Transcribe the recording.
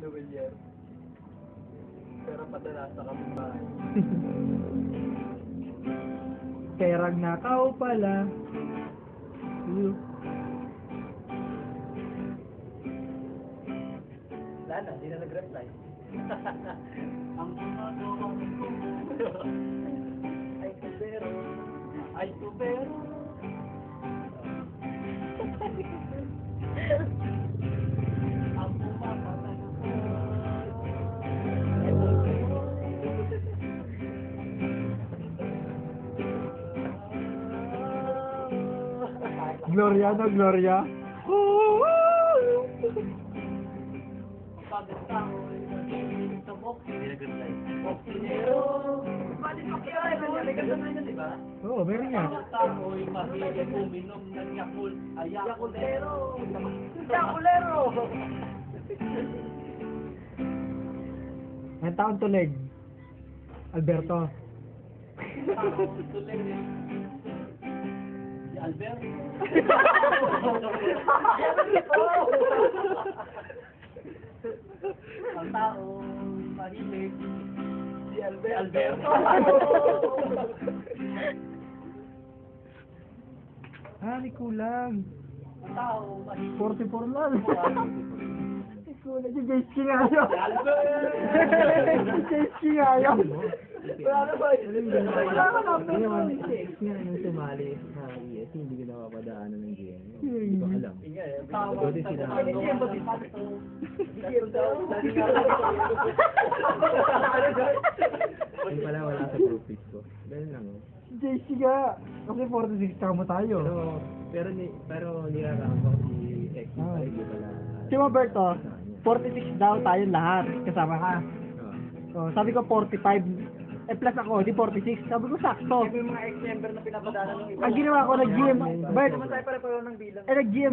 Lumilyar. Pero padala sa kapitbahay. Perang nakaw pala. Wala na, hindi na nag-reply. Ang ginagawa ko. Ay, tubero. Ay, tubero. Ang pumapatay ko. Ay, tubero. Gloria no, Gloria. Pagod tao, sa box, hindi nag-reply. Boxinero. Balik pa kaya, may kasama niya, di ba? Oo, meron nga. Pagod tao, mahilig uminom ng Yakult. Ay, Yakultero. Yakulero. Ang taon tulig. Alberto. Tao, tuloy din. Si Albert. Ang tao, mahilig. Si Alberto. Ah, may kulang. Ang tao, mahilig. 44 lang. May kulang si JC nga yun. Si Albert. JC nga yun. Wala na ba? Wala ka na. Hindi naman, nga nung sumali sa ES, hindi ko napapadaanan ng GM. Hindi ko alam. Tawag Buti sa sila. ano, Hindi ba si Pato? Hindi daw. Lagi nga Yung pala wala sa group pics ko. Ganun lang. Oh. JC nga. Kasi 46 kamo tayo. Pero nirarampa ko si X pala, hindi pala. Si Roberto, 46 daw tayo lahat. Kasama ka. Oh. So, sabi ko 45. Eh plus ako, di 46. Sabi ko sakto. Yung mga ex-member na pinapadala ng iba. Ang ginawa ko, nag-GM. Bert, Naman tayo pare-pareho ng bilang. nag-GM